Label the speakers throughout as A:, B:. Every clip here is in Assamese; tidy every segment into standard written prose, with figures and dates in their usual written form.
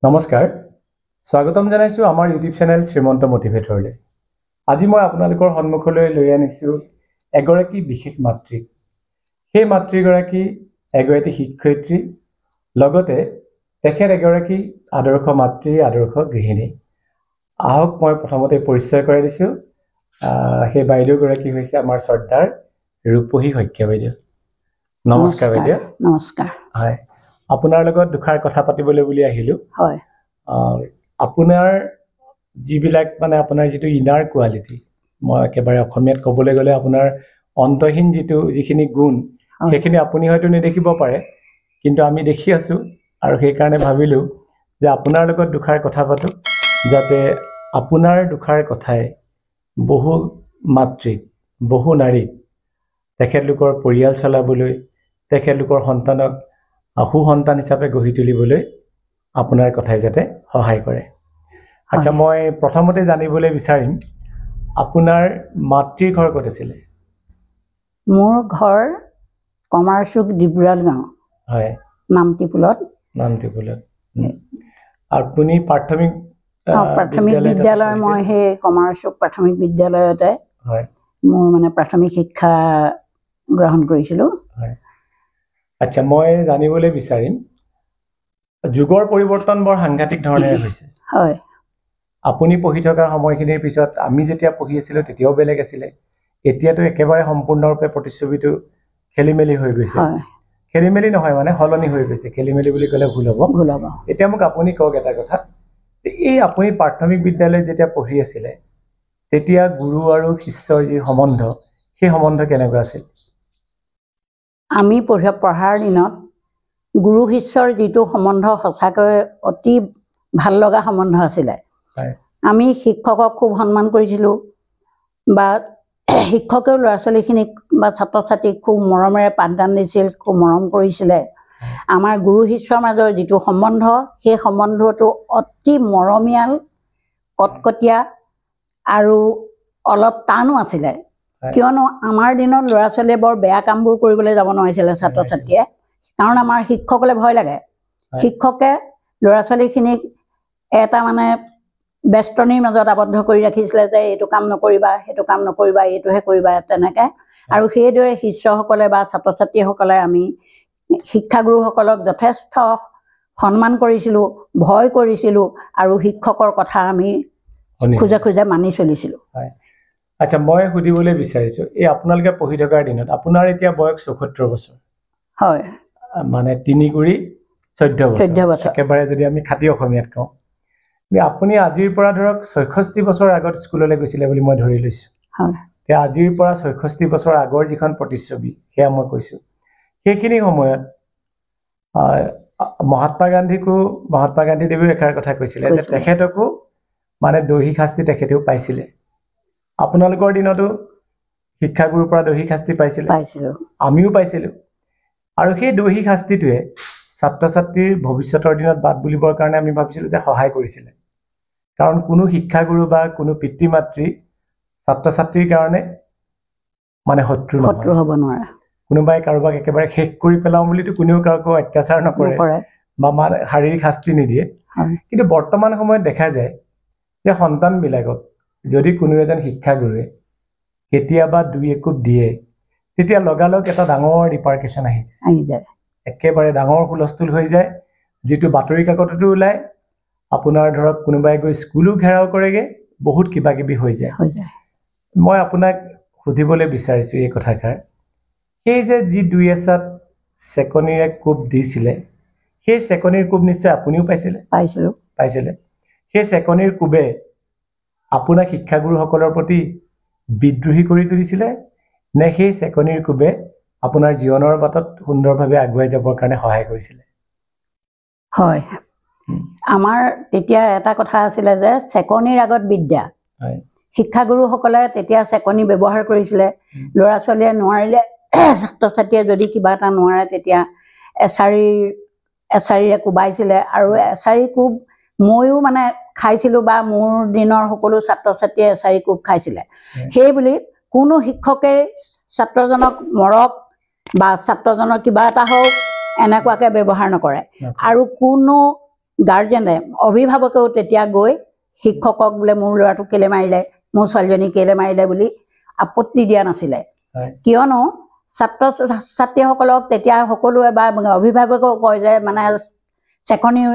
A: নমস্কাৰ স্বাগতম জনাইছো আমাৰ ইউটিউব চেনেল শ্ৰীমন্ত মোটিভেটৰলৈ। আজি মই আপোনালোকৰ সন্মুখলৈ লৈ আনিছো এগৰাকী বিশেষ মাতৃ। সেই মাতৃগৰাকী এগৰাকী শিক্ষয়িত্ৰী, লগতে তেখেত এগৰাকী আদৰ্শ মাতৃ, আদৰ্শ গৃহিণী। আহক মই প্ৰথমতে পৰিচয় কৰাই দিছো। সেই বাইদেউগৰাকী হৈছে আমাৰ শ্ৰদ্ধাৰ ৰূপহী শইকীয়া বাইদেউ। নমস্কাৰ বাইদেউ।
B: নমস্কাৰ।
A: হয়, আপোনাৰ লগত দুখাৰ কথা পাতিবলৈ বুলি আহিলো।
B: হয়,
A: আপোনাৰ যিবিলাক আপোনাৰ যিটো ইনাৰ কোৱালিটি, মই একেবাৰে অসমীয়াত ক'বলৈ গ'লে আপোনাৰ অন্তহীন যিখিনি গুণ, সেইখিনি আপুনি হয়তো নেদেখিব পাৰে, কিন্তু আমি দেখি আছো। আৰু সেইকাৰণে ভাবিলো যে আপোনাৰ লগত দুখাৰ কথা পাতো, যাতে আপোনাৰ দুখাৰ কথাই বহু মাতৃক, বহু নাৰীক তেখেতলোকৰ পৰিয়াল চলাবলৈ, তেখেতলোকৰ সন্তানক সুসন্তান হিচাপে গঢ়ি তুলিবলৈ আপোনাৰ কথাই যাতে সহায় কৰে। আচ্ছা, মই প্ৰথমতে জানিবলৈ বিচাৰিম আপোনাৰ মাতৃৰ ঘৰ ক'ত আছিলে?
B: মোৰ ঘৰ কমাৰচুক ডিব্ৰুৰাল গাঁও।
A: হয়,
B: নামটিপুলত।
A: আপুনি প্ৰাথমিক
B: বিদ্যালয় মই সেই কমাৰচুক প্ৰাথমিক বিদ্যালয়তে মোৰ প্ৰাথমিক শিক্ষা গ্ৰহণ কৰিছিলো।
A: আচ্ছা, মই জানিবলৈ বিচাৰিম যুগৰ পৰিৱৰ্তন বৰ সাংঘাতিক ধৰণেৰে হৈছে।
B: হয়,
A: আপুনি পঢ়ি থকা সময়খিনিৰ পিছত আমি যেতিয়া পঢ়ি আছিলো তেতিয়াও বেলেগ আছিলে। এতিয়াতো একেবাৰে সম্পূৰ্ণৰূপে প্ৰতিচ্ছবিটো খেলি মেলি হৈ গৈছে। খেলি মেলি নহয়, সলনি হৈ গৈছে। খেলি মেলি বুলি ক'লে ভুল হ'ব। এতিয়া মোক আপুনি কওক এটা কথা, যে এই আপুনি প্ৰাথমিক বিদ্যালয়ত যেতিয়া পঢ়ি আছিলে তেতিয়া গুৰু আৰু শিষ্যৰ যি সম্বন্ধ, সেই সম্বন্ধ কেনেকুৱা আছিল?
B: আমি পঢ়াৰ দিনত গুৰু শিষ্যৰ যিটো সম্বন্ধ সঁচাকৈ অতি ভাল লগা সম্বন্ধ আছিলে। আমি শিক্ষকক খুব সন্মান কৰিছিলো, বা শিক্ষকেও ল'ৰা ছোৱালীখিনিক বা ছাত্ৰ ছাত্ৰীক খুব মৰমেৰে পাঠদান দিছিল, খুব মৰম কৰিছিলে। আমাৰ গুৰু শিষ্যৰ মাজৰ যিটো সম্বন্ধ, সেই সম্বন্ধটো অতি মৰমীয়াল, কটকটীয়া আৰু অলপ টানো আছিলে। কিয়নো আমাৰ দিনত ল'ৰা ছোৱালীয়ে বৰ বেয়া কামবোৰ কৰিবলৈ যাব নোৱাৰিছিলে ছাত্ৰ ছাত্ৰীয়ে, কাৰণ আমাৰ শিক্ষকলৈ ভয় লাগে। শিক্ষকে ল'ৰা ছোৱালীখিনিক এটা বেষ্টনীৰ মাজত আবদ্ধ কৰি ৰাখিছিলে, যে এইটো কাম নকৰিবা, সেইটো কাম নকৰিবা, এইটোহে কৰিবা, তেনেকৈ। আৰু সেইদৰে শিষ্যসকলে বা ছাত্ৰ ছাত্ৰীসকলে আমি শিক্ষাগুৰুসকলক যথেষ্ট সন্মান কৰিছিলো, ভয় কৰিছিলো, আৰু শিক্ষকৰ কথা আমি খোজে খোজে মানি চলিছিলো।
A: আচ্ছা, মই সুধিবলৈ বিচাৰিছো, এই আপোনালোকে পঢ়ি থকাৰ দিনত আপোনাৰ এতিয়া বয়স ৭৪ বছৰ।
B: হয়,
A: ৩ গুৰি ১৪ বছৰ। একেবাৰে যদি আমি খাটি অসমীয়াত কওঁ, আপুনি আজিৰ পৰা ধৰক ৬৬ বছৰ আগত স্কুললৈ গৈছিলে বুলি মই ধৰি লৈছো। আজিৰ পৰা ৬৬ বছৰ আগৰ যিখন প্ৰতিচ্ছবি, সেয়া মই কৈছো। সেইখিনি সময়ত মহাত্মা গান্ধীদেৱেও এষাৰ কথা কৈছিলে, যে তেখেতকো দৈহিক শাস্তি তেখেতেও পাইছিলে। আপোনালোকৰ দিনতো শিক্ষাগুৰুৰ পৰা দৈহিক শাস্তি পাইছিলে, আমিও পাইছিলো। আৰু সেই দৈহিক শাস্তিটোৱে ছাত্ৰ ছাত্ৰীৰ ভৱিষ্যতৰ দিনত বাদ বুলিবৰ কাৰণে আমি ভাবিছিলো যে সহায় কৰিছিলে। কাৰণ কোনো শিক্ষাগুৰু বা কোনো পিতৃ মাতৃ ছাত্ৰ ছাত্ৰীৰ কাৰণে শত্ৰু হ'ব নোৱাৰে। কোনোবাই কাৰোবাক একেবাৰে শেষ কৰি পেলাওঁ বুলিতো কোনেও কাকো অত্যাচাৰ নকৰে বা শাৰীৰিক শাস্তি নিদিয়ে। কিন্তু বৰ্তমান সময়ত দেখা যায় যে সন্তানবিলাকক যদি কোনো এজন শিক্ষাগুৰুৱে কেতিয়াবা দুই একোপ দিয়ে, তেতিয়া লগালগ এটা ডাঙৰ ডিপাৰ্কেশ্যন আহি যায়, একেবাৰে ডাঙৰ হুলস্থুল হৈ যায়, যিটো বাতৰি কাকততো ওলায়। আপোনাৰ ধৰক কোনোবাই গৈ স্কুলো ঘেৰাও কৰেগে, বহুত কিবা কিবি হৈ যায়। মই আপোনাক সুধিবলৈ বিচাৰিছো এই কথাষাৰ, সেই যে যি দুই এচাট চেকনিৰে কোব দিছিলে, সেই চেকনিৰ কোব নিশ্চয় আপুনিও পাইছিলে। সেই চেকনিৰ কোবে আপোনাক শিক্ষাগুৰুসকলৰ প্ৰতি বিদ্ৰোহী কৰি তুলিছিলে, নে সেই চেকনিৰ কোবে আপোনাৰ জীৱনৰ বাটত সুন্দৰভাৱে আগুৱাই যাবৰ কাৰণে সহায় কৰিছিলে?
B: হয়, আমাৰ তেতিয়া এটা কথা আছিলে যে চেকনিৰ আগত বিদ্যা। শিক্ষাগুৰুসকলে তেতিয়া চেকনি ব্যৱহাৰ কৰিছিলে। ল'ৰা ছোৱালীয়ে নোৱাৰিলে, ছাত্ৰ ছাত্ৰীয়ে যদি কিবা এটা নোৱাৰে, তেতিয়া এছাৰিৰে কোবাইছিলে। আৰু এছাৰি কোব ময়ো খাইছিলো, বা মোৰ দিনৰ সকলো ছাত্ৰ ছাত্ৰীয়ে এছাৰি কোব খাইছিলে। সেইবুলি কোনো শিক্ষকে ছাত্ৰজনক মৰক বা ছাত্ৰজনৰ কিবা এটা হওক এনেকুৱাকৈ ব্যৱহাৰ নকৰে। আৰু কোনো গাৰ্জেনে অভিভাৱকেও তেতিয়া গৈ শিক্ষকক বোলে মোৰ ল'ৰাটোক কেলে মাৰিলে, মোৰ ছোৱালীজনী কেলে মাৰিলে বুলি আপত্তি দিয়া নাছিলে। কিয়নো ছাত্ৰ ছাত্ৰীসকলক তেতিয়া সকলোৱে বা অভিভাৱকেও কয় যে মানে চেকনিৰ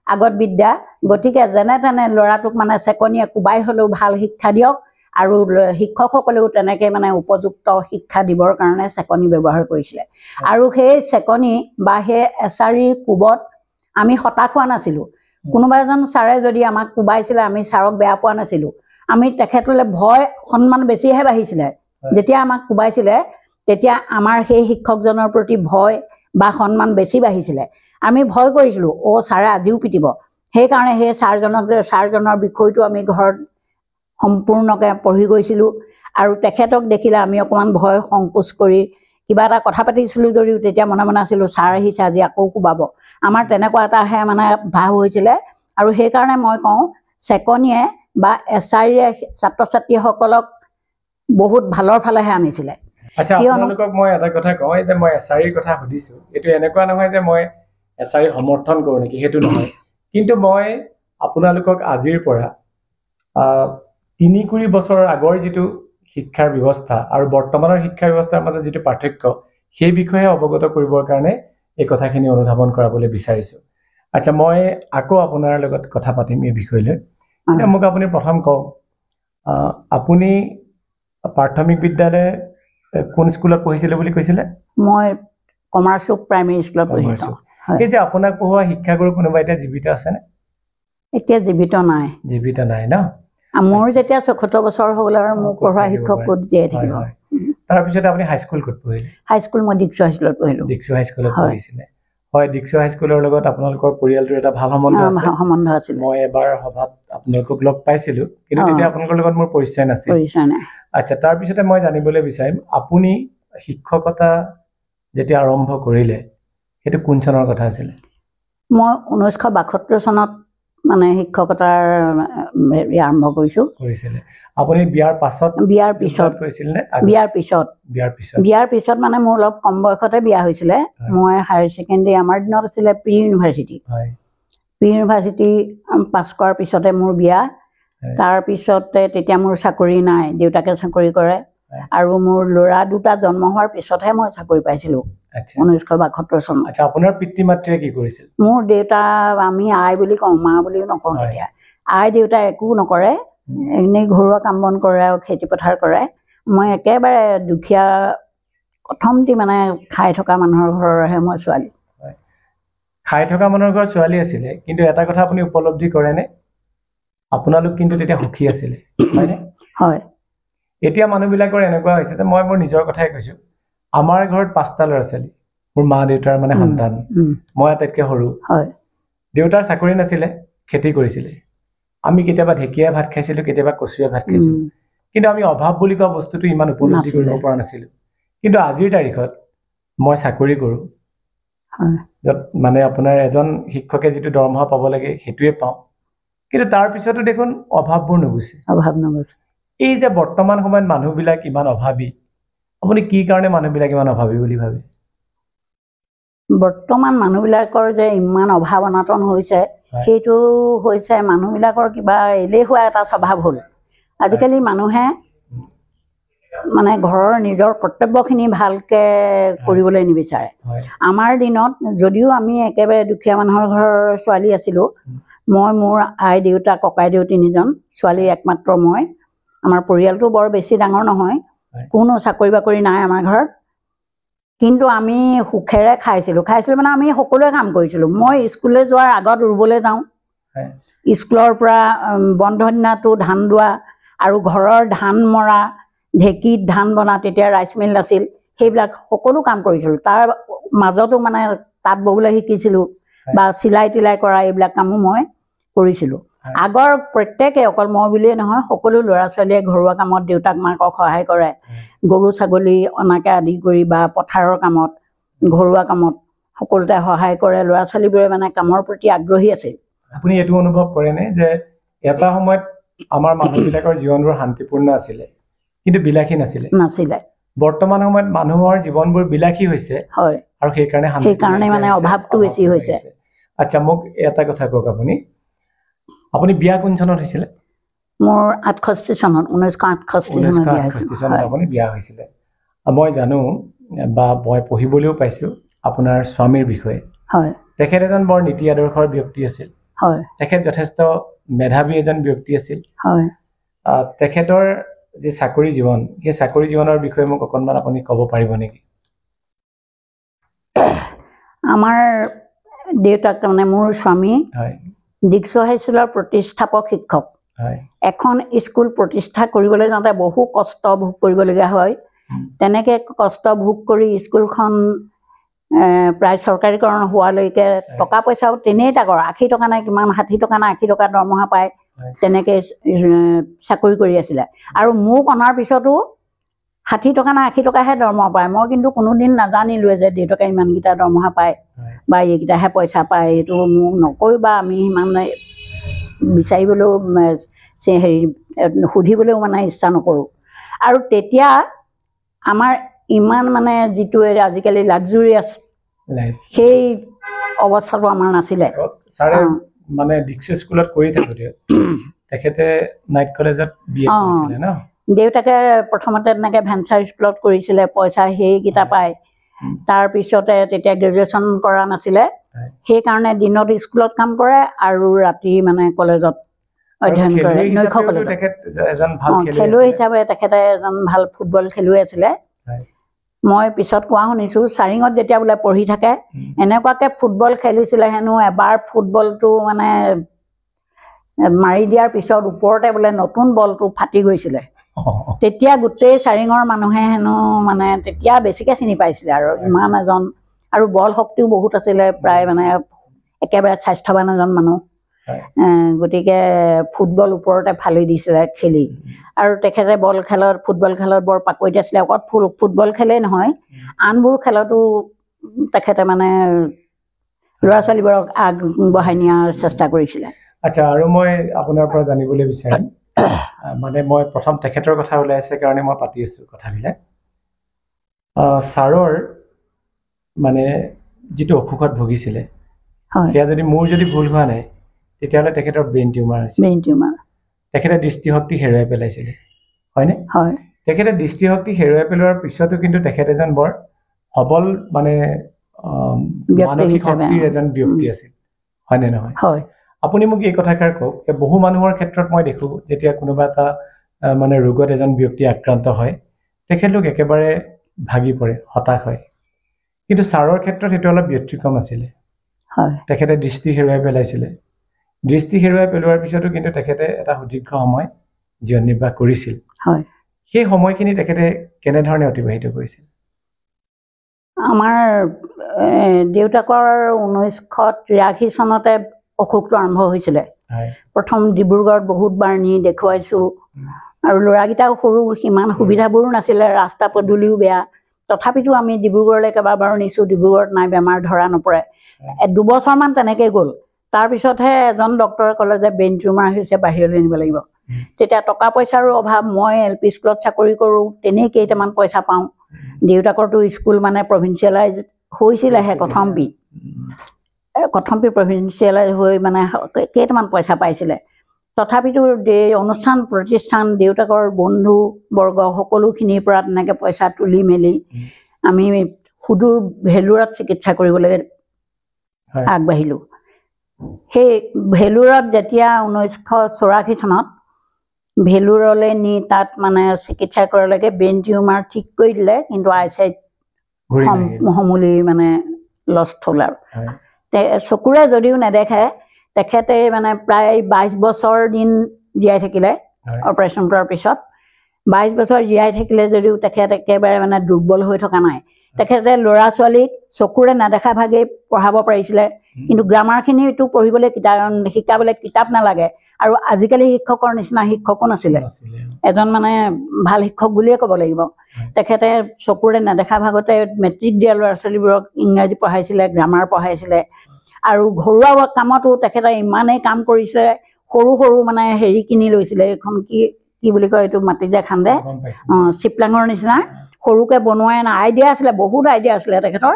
B: আগত বিদ্যা, গতিকে যেনে তেনে ল'ৰাটোক মানে চেকনিয়ে কোবাই হ'লেও ভাল শিক্ষা দিয়ক, আৰু শিক্ষকসকলেও তেনেকৈ মানে উপযুক্ত শিক্ষা দিবৰ কাৰণে চেকনি ব্যৱহাৰ কৰিছিলে। আৰু সেই চেকনি বা সেই এছাৰিৰ কোবত আমি হতাশ হোৱা নাছিলোঁ। কোনোবা এজন ছাৰে যদি আমাক কোবাইছিলে আমি ছাৰক বেয়া পোৱা নাছিলোঁ, আমি তেখেতলৈ ভয় সন্মান বেছিহে বাঢ়িছিলে। যেতিয়া আমাক কোবাইছিলে তেতিয়া আমাৰ সেই শিক্ষকজনৰ প্ৰতি ভয় বা সন্মান বেছি বাঢ়িছিলে। আমি ভয় কৰিছিলোঁ, ছাৰে আজিও পিটিব। সেইকাৰণে সেই ছাৰজনৰ বিষয়টো আমি ঘৰত সম্পূৰ্ণকৈ পঢ়ি গৈছিলোঁ, আৰু তেখেতক দেখিলে আমি অকণমান ভয় সংকোচ কৰি কিবা এটা কথা পাতিছিলোঁ যদিও তেতিয়া মনে মনে আছিলোঁ ছাৰ আহিছে আজি আকৌ কোবাব, আমাৰ তেনেকুৱা এটাহে মানে ভাৱ হৈছিলে। আৰু সেইকাৰণে মই কওঁ চেকনিয়ে বা এছাৰিয়ে ছাত্ৰ ছাত্ৰীসকলক বহুত ভালৰ ফালেহে আনিছিলে।
A: আচ্ছা, আপোনালোকক মই এটা কথা কওঁ যে মই এছাৰিৰ কথা সুধিছোঁ, এইটো এনেকুৱা নহয় যে মই এছাৰি সমৰ্থন কৰোঁ নেকি, সেইটো নহয়। কিন্তু মই আপোনালোকক আজিৰ পৰা ৩-৪ বছৰৰ আগৰ যিটো শিক্ষাৰ ব্যৱস্থা আৰু বৰ্তমানৰ শিক্ষা ব্যৱস্থাৰ মাজত যিটো পাৰ্থক্য, সেই বিষয়ে অৱগত কৰিবৰ কাৰণে এই কথাখিনি অনুধাৱন কৰাবলৈ বিচাৰিছোঁ। আচ্ছা, মই আকৌ আপোনাৰ লগত কথা পাতিম এই বিষয়লৈ। এতিয়া মোক আপুনি প্ৰথম কওক, আপুনি প্ৰাথমিক বিদ্যালয় কোন স্কুলত পঢ়িছিলে বুলি কৈছিলে?
B: মই কমাৰ চুক প্ৰাইমেৰী স্কুলত পঢ়িছোঁ।
A: এই যে আপোনাক পঢ়োৱা শিক্ষাগুৰু কোনোবা এতিয়া জীৱিত আছেনে?
B: এতিয়া জীৱিত নাই।
A: জীৱিত নাই ন?
B: মোৰ যেতিয়া ৭৪ বছৰ হ'ল আৰু মোক পঢ়োৱা শিক্ষক ক'ত জীয়াই থাকিব।
A: তাৰপিছত আপুনি হাইস্কুল ক'ত পঢ়িলে?
B: হাইস্কুল মই দিক্সু হাইস্কুলত পঢ়িলোঁ।
A: দিক্সু হাইস্কুলত পঢ়িছিলে। হয়, দিক্সু হাইস্কুলৰ লগত আপোনালোকৰ পৰিয়ালটোৰ এটা ভাল সম্বন্ধ আছিল। মই এবাৰ সভাত আপোনালোকক লগ পাইছিলোঁ, কিন্তু তেতিয়া আপোনালোকৰ লগত মোৰ পৰিচয় নাছিল। আচ্ছা, তাৰপিছতে মই জানিবলৈ বিচাৰিম আপুনি শিক্ষকতা যেতিয়া আৰম্ভ কৰিলে সেইটো কোন চনৰ কথা আছিলে?
B: মই 1972 চনত মানে শিক্ষকতাৰ আৰম্ভ কৰিছোঁ।
A: আপুনি বিয়াৰ পিছত কৰিছিল নে? বিয়াৰ পিছত মানে মোৰ অলপ কম বয়সতে বিয়া হৈছিলে। মই হায়াৰ ছেকেণ্ডেৰী, আমাৰ দিনত আছিলে প্ৰি ইউনিভাৰ্চিটি। প্ৰি ইউনিভাৰ্চিটি পাছ কৰাৰ পিছতে মোৰ বিয়া। তাৰপিছতে তেতিয়া মোৰ চাকৰি নাই, দেউতাকে চাকৰি কৰে, আৰু মোৰ ল'ৰা দুটা জন্ম হোৱাৰ পিছতহে মই চাকৰি পাইছিলোঁ 1972 চনত। আচ্ছা, আপোনাৰ পিতৃ মাতৃয়ে কি কৰিছিল?
B: মোৰ দেউতা, আমি আই বুলি কওঁ, মা বুলিও নকওঁ তেতিয়া। আই দেউতাই একো নকৰে, এনেই ঘৰুৱা কাম বন কৰে আৰু খেতি পথাৰ কৰে। মই একেবাৰে দুখীয়া প্ৰথমটি মানে খাই থকা মানুহৰ ঘৰৰহে মই ছোৱালী।
A: খাই থকা মানুহৰ ঘৰৰ ছোৱালী আছিলে, কিন্তু এটা কথা আপুনি উপলব্ধি কৰেনে, আপোনালোক কিন্তু তেতিয়া সুখী আছিলে, হয়নে?
B: হয়।
A: এতিয়া মানুহবিলাকৰ এনেকুৱা হৈছে যে, মই মোৰ নিজৰ কথাই কৈছোঁ, আমাৰ ঘৰত 5টা ল'ৰা ছোৱালী, মোৰ মা দেউতাৰ মানে সন্তান, মই আটাইতকৈ সৰু। দেউতাৰ চাকৰি নাছিলে, খেতি কৰিছিলে। আমি কেতিয়াবা ঢেকীয়া ভাত খাইছিলোঁ, কেতিয়াবা কচুৱে ভাত খাইছিলোঁ, কিন্তু আমি অভাৱ বুলি কোৱা বস্তুটো ইমান উপলব্ধি কৰিব পৰা নাছিলোঁ। কিন্তু আজিৰ তাৰিখত মই চাকৰি কৰোঁ, য'ত মানে আপোনাৰ এজন শিক্ষকে যিটো দৰমহা পাব লাগে সেইটোৱে পাওঁ, কিন্তু তাৰপিছতো দেখোন অভাৱবোৰ নুগুছে। এই যে বৰ্তমান সময়ত মানুহবিলাক ইমান অভাৱী, আপুনি কি কাৰণে মানুহবিলাক ইমান অভাৱী বুলি ভাবে?
B: বৰ্তমান মানুহবিলাকৰ যে ইমান অভাৱ অনাটন হৈছে, সেইটো হৈছে মানুহবিলাকৰ কিবা এলেহুৱা এটা স্বভাৱ হ'ল। আজিকালি মানুহে মানে ঘৰৰ নিজৰ কৰ্তব্যখিনি ভালকৈ কৰিবলৈ নিবিচাৰে। আমাৰ দিনত যদিও আমি একেবাৰে দুখীয়া মানুহৰ ঘৰৰ ছোৱালী আছিলোঁ, মই মোৰ আই দেউতা ককাইদেউ 3জন, ছোৱালী একমাত্ৰ মই। আমাৰ পৰিয়ালটো বৰ বেছি ডাঙৰ নহয়, কোনো চাকৰি বাকৰি নাই আমাৰ ঘৰত, কিন্তু আমি সুখেৰে খাইছিলোঁ মানে আমি সকলোৱে কাম কৰিছিলোঁ। মই স্কুললৈ যোৱাৰ আগত ৰুবলৈ যাওঁ, স্কুলৰ পৰা বন্ধ দিনাটো ধান দোৱা আৰু ঘৰৰ ধান মৰা, ঢেঁকীত ধান বনা, তেতিয়া ৰাইচ মিল নাছিল, সেইবিলাক সকলো কাম কৰিছিলোঁ। তাৰ মাজতো মানে তাঁত ববলৈ শিকিছিলোঁ বা চিলাই তিলাই কৰা, এইবিলাক কামো মই কৰিছিলোঁ। আগৰ প্ৰত্যেকে, অকল মই বুলিয়ে নহয়, সকলো ল'ৰা ছোৱালীয়ে ঘৰুৱা কামত দেউতাক মাকক সহায় কৰে, গৰু ছাগলী অনাকে আদি কৰি বা পথাৰৰ কামত, ঘৰুৱা কামত সকলোতে সহায় কৰে। ল'ৰা ছোৱালীবোৰে মানে কামৰ প্ৰতি আগ্ৰহী আছিল।
A: আপুনি এইটো অনুভৱ কৰেনে যে এটা সময়ত আমাৰ মানুহবিলাকৰ জীৱনবোৰ শান্তিপূৰ্ণ আছিলে, কিন্তু বিলাসী নাছিলে? বৰ্তমান সময়ত মানুহৰ জীৱনবোৰ বিলাসী হৈছে, আৰু সেইকাৰণে
B: মানে অভাৱটো বেছি হৈছে।
A: আচ্ছা মোক এটা কথা কওক আপুনি বিয়া কোন চনত হৈছিল
B: মোৰ 68 চনত 1968
A: চনত আপুনি বিয়া হৈছিল মই জানো বা মই পঢ়িবলৈও পাইছো আপোনাৰ স্বামীৰ বিষয়ে
B: হয়
A: তেখেত এজন বৰ নীতি আদৰ্শৰ ব্যক্তি আছিল
B: হয়
A: তেখেত যথেষ্ট মেধাৱী এজন ব্যক্তি আছিল
B: হয়
A: তেখেতৰ যে চাকৰি জীৱন সেই চাকৰি জীৱনৰ বিষয়ে মোক অকণমান আপুনি ক'ব পাৰিব নেকি
B: আমাৰ দেউতাক মানে মোৰ স্বামী
A: হয়
B: দীক্ষা হাইস্কুলৰ প্ৰতিষ্ঠাপক শিক্ষক
A: হয়
B: এখন স্কুল প্ৰতিষ্ঠা কৰিবলৈ যাওঁতে বহু কষ্ট ভোগ কৰিবলগীয়া হয় তেনেকে কষ্ট ভোগ কৰি স্কুলখন প্ৰায় চৰকাৰীকৰণ হোৱালৈকে টকা পইচাও তেনেই তাকৰ 80 টকা নাই কিমান 60 টকা নাই 80 টকা দৰমহা পায় তেনেকে চাকৰি কৰি আছিলে আৰু মোক অনাৰ পিছতো 60 টকা না 80 টকাহে দৰমহা পায় মই কিন্তু কোনোদিন নাজানিলোৱে যে দেউতাকে ইমানকেইটা দৰমহা পায় বা এইকেইটাহে পইচা পায় এইটো মোক নকৰিবা আমি ইমান বিচাৰিবলৈও হেৰি সুধিবলৈও মানে ইচ্ছা নকৰোঁ আৰু তেতিয়া আমাৰ ইমান মানে যিটো আজিকালি লাক্সাৰিয়াছ সেই অৱস্থাটো আমাৰ নাছিলে
A: মানে দীক্ষা স্কুলত কৰি থাকোঁতে তেখেতে নাইট কলেজত বিএ কৰিছিলে ন
B: দেউতাকে প্ৰথমতে তেনেকৈ ভেঞ্চাৰ স্কুলত কৰিছিলে পইচা সেইকেইটা পায় তাৰপিছতে তেতিয়া গ্ৰেজুৱেশ্যন কৰা নাছিলে সেইকাৰণে দিনত স্কুলত কাম কৰে আৰু ৰাতি মানে কলেজত অধ্যয়ন কৰে নৈশ কলেজত খেলুৱৈ হিচাপে তেখেতে এজন ভাল ফুটবল খেলুৱৈ আছিলে মই পিছত কোৱা শুনিছোঁ চাৰিঙত যেতিয়া বোলে পঢ়ি থাকে এনেকুৱাকৈ ফুটবল খেলিছিলে হেনো এবাৰ ফুটবলটো মানে মাৰি দিয়াৰ পিছত ওপৰতে বোলে নতুন বলটো ফাটি গৈছিলে তেতিয়া গোটেই চাৰিঙৰ মানুহে হেনো মানে তেতিয়া বেছিকৈ চিনি পাইছিলে আৰু ইমান এজন আৰু বল শক্তিও বহুত আছিলে প্ৰায় মানে একেবাৰে স্বাস্থ্যৱান এজন মানুহ গতিকে ফুটবল ওপৰতে ফালি দিছিলে খেলি আৰু তেখেতে ফুটবল খেলত বৰ পাকৈত আছিলে অকল ফুটবল খেলেই নহয় আনবোৰ খেলতো তেখেতে মানে ল'ৰা ছোৱালীবোৰক আগবঢ়াই নিয়াৰ চেষ্টা কৰিছিলে
A: আচ্ছা আৰু মই আপোনাৰ পৰা জানিবলৈ বিচাৰিম মানে মই প্ৰথম তেখেতৰ কথা ওলাই আছে কাৰণে মই পাতি আছোঁ কথাবিলাক ছাৰৰ মানে যিটো অসুখত ভুগিছিলে সেয়া যদি মোৰ যদি ভুল হোৱা নাই তেতিয়াহ'লে তেখেতৰ ব্ৰেইন টিউমাৰ তেখেতে দৃষ্টিশক্তি হেৰুৱাই পেলাইছিলে হয়নে
B: হয়
A: তেখেতে দৃষ্টিশক্তি হেৰুৱাই পেলোৱাৰ পিছতো কিন্তু তেখেত এজন বৰ সবল মানে মানসিক শক্তিৰ এজন ব্যক্তি আছিল হয়নে নহয়
B: হয়
A: আপুনি মোক এই কথাষাৰ কওক যে বহু মানুহৰ ক্ষেত্ৰত মই দেখোঁ যেতিয়া কোনোবা এটা মানে ৰোগত এজন ব্যক্তি আক্ৰান্ত হয় তেখেতলোক একেবাৰে ভাগি পৰে হতাশ হয় কিন্তু ছাৰৰ ক্ষেত্ৰত সেইটো অলপ ব্যতিক্ৰম আছিলে তেখেতে দৃষ্টি হেৰুৱাই পেলাইছিলে দৃষ্টি হেৰুৱাই পেলোৱাৰ পিছতো কিন্তু তেখেতে এটা সুদীৰ্ঘ সময় জীৱন নিৰ্বাহ কৰিছিল সেই সময়খিনি তেখেতে কেনেধৰণে অতিবাহিত কৰিছিল
B: আমাৰ দেউতাকৰ 1983 চনতে অসুখটো আৰম্ভ হৈছিলে প্ৰথম ডিব্ৰুগড়ত বহুতবাৰ নি দেখুৱাইছোঁ আৰু ল'ৰাকেইটাও সৰু সিমান সুবিধাবোৰো নাছিলে ৰাস্তা পদূলিও বেয়া তথাপিতো আমি ডিব্ৰুগড়লৈ কেইবাবাৰো নিছোঁ ডিব্ৰুগড়ত নাই বেমাৰ ধৰা নপৰে 2 বছৰমান তেনেকৈ গ'ল তাৰপিছতহে এজন ডক্টৰে ক'লে যে ব্ৰেইন টিউমাৰ হৈছে বাহিৰলৈ নিব লাগিব তেতিয়া টকা পইচাৰো অভাৱ মই LP স্কুলত চাকৰি কৰোঁ তেনেই কেইটামান পইচা পাওঁ দেউতাকৰতো স্কুল মানে প্ৰভিন্সিয়েলাইজ হৈছিলেহে কথম্পি প্ৰভিন্সিয়েলাইজ হৈ মানে কেইটামান পইচা পাইছিলে তথাপিতো অনুষ্ঠান প্ৰতিষ্ঠান দেউতাকৰ বন্ধুবৰ্গ সকলোখিনিৰ পৰা তেনেকৈ পইচা তুলি মেলি আমি সুদূৰ ভেলুৰত চিকিৎসা কৰিবলৈ আগবাঢ়িলোঁ সেই ভেলুৰত যেতিয়া 1984 চনত ভেলুৰলৈ নি তাত মানে চিকিৎসা কৰালৈকে ব্ৰেইন টিউমাৰ ঠিক কৰি দিলে কিন্তু আইচাইট সমূলি মানে লষ্ট হ'ল আৰু চকুৰে যদিও নেদেখে তেখেতে মানে প্ৰায় 22 বছৰ দিন জীয়াই থাকিলে অপাৰেশ্যন কৰাৰ পিছত 22 বছৰ জীয়াই থাকিলে যদিও তেখেত একেবাৰে মানে দুৰ্বল হৈ থকা নাই তেখেতে ল'ৰা ছোৱালীক চকুৰে নেদেখা ভাগেই পঢ়াব পাৰিছিলে কিন্তু গ্ৰামাৰখিনিটো পঢ়িবলৈ শিকাবলৈ কিতাপ নালাগে আৰু আজিকালি শিক্ষকৰ নিচিনা শিক্ষকো নাছিলে এজন মানে ভাল শিক্ষক বুলিয়ে ক'ব লাগিব তেখেতে চকুৰে নেদেখা ভাগতে মেট্ৰিক দিয়া ল'ৰা ছোৱালীবোৰক ইংৰাজী পঢ়াইছিলে গ্ৰামাৰ পঢ়াইছিলে আৰু ঘৰুৱা কামতো তেখেতে ইমানেই কাম কৰিছে সৰু সৰু মানে হেৰি কিনি লৈছিলে এখন কি বুলি কয় এইটো মাটি যে খান্দে চিপলাঙৰ নিচিনা সৰুকৈ বনোৱাই নাই আইডিয়া আছিলে বহুত আইডিয়া আছিলে তেখেতৰ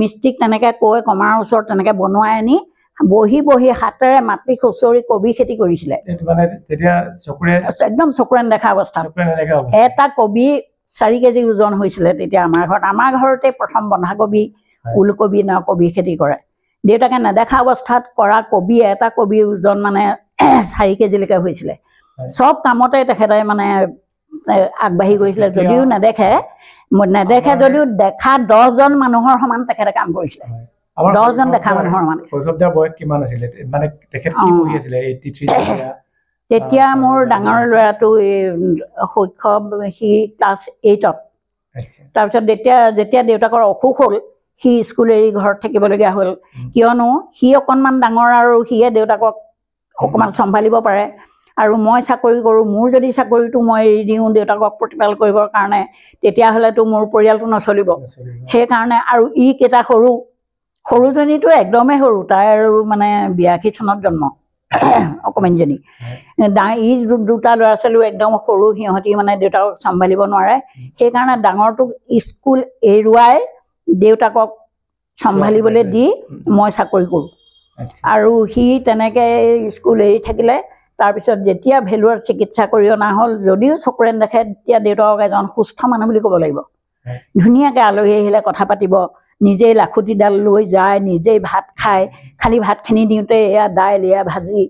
B: মিষ্টিক তেনেকৈ কৈ কমাৰ ওচৰত তেনেকৈ বনোৱাই আনি বহি বহি হাতেৰে মাটি খুচৰি কবি খেতি কৰিছিলে
A: এইটো মানে তেতিয়া চকুৰে
B: একদম চকুৰে নেদেখা অৱস্থাত
A: চকুৰে নেদেখা হ'ব।
B: এটা কবি 4 কেজি ওজন হৈছিলে তেতিয়া আমাৰ ঘৰতে প্ৰথম বন্ধাকবি ওলকবি কবি খেতি কৰে দেউতাকে নেদেখা অৱস্থাত কৰা কবি এটা কবিৰ ওজন মানে 4 কেজিলৈকে হৈছিলে সব কামতে তেখেতে মানে আগবাঢ়ি গৈছিলে যদিও নেদেখে যদিও দেখা 10 জন মানুহৰ সমান তেখেতে কাম কৰিছিলে 10 জন দেখা মানুহৰ সমান
A: শৈশৱৰ বয়স কিমান আছিলে মানে তেখেত কি পঢ়ি আছিলে 83
B: তেতিয়া মোৰ ডাঙৰ ল'ৰাটো শৈশৱ সি ক্লাছ 8ত তাৰপিছত যেতিয়া দেউতাকৰ অসুখ হ'ল সি স্কুল এৰি ঘৰত থাকিবলগীয়া হ'ল কিয়নো সি অকণমান ডাঙৰ আৰু সিয়ে দেউতাকক অকণমান চম্ভালিব পাৰে আৰু মই চাকৰি কৰোঁ মোৰ যদি চাকৰিটো মই এৰি দিওঁ দেউতাকক প্ৰতিপাল কৰিবৰ কাৰণে তেতিয়াহ'লেতো মোৰ পৰিয়ালটো নচলিব সেইকাৰণে আৰু কেইটা সৰুজনীটো একদমেই সৰু তাই আৰু মানে 82 চনত জন্ম অকণমানজনী দুটা ল'ৰা ছোৱালীও একদম সৰু সিহঁতি মানে দেউতাকক চম্ভালিব নোৱাৰে সেইকাৰণে ডাঙৰটোক স্কুল এৰুৱাই দেউতাকক চম্ভালিবলৈ দি মই চাকৰি কৰোঁ আৰু সি তেনেকৈ স্কুল এৰি থাকিলে তাৰপিছত যেতিয়া ভেলুৰত চিকিৎসা কৰি অনা হ'ল যদিও চকুৰে নেদেখে তেতিয়া দেউতাকক এজন সুস্থ মানুহ বুলি ক'ব লাগিব ধুনীয়াকৈ আলহী আহিলে কথা পাতিব নিজেই লাখুটিডাল লৈ যায় নিজেই ভাত খায় খালি ভাতখিনি দিওঁতে এয়া দাইল এয়া ভাজি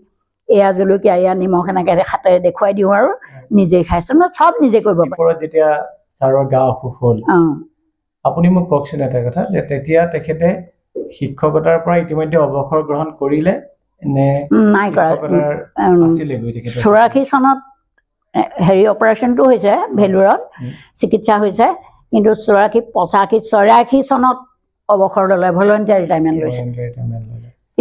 B: এয়া জলকীয়া এয়া নিমখ এনেকৈ হাতেৰে দেখুৱাই দিওঁ আৰু নিজেই খাইছে চব নিজে কৰিব পাৰে
A: যেতিয়া ছাৰৰ গা অসুখ হ'ল আপুনি মোক কওকচোন এটা কথা যে তেতিয়া তেখেতে শিক্ষকতাৰ পৰা ইতিমধ্যে অৱসৰ গ্ৰহণ কৰিলে নে
B: নাই কৰা 84 চনত অপাৰেশ্যনটো হৈছে ভেলুৰত চিকিৎসা হৈছে কিন্তু 85 চনত অৱসৰ ল'লে ভলণ্টিয়াৰ ৰিটায়াৰমেণ্ট লৈছে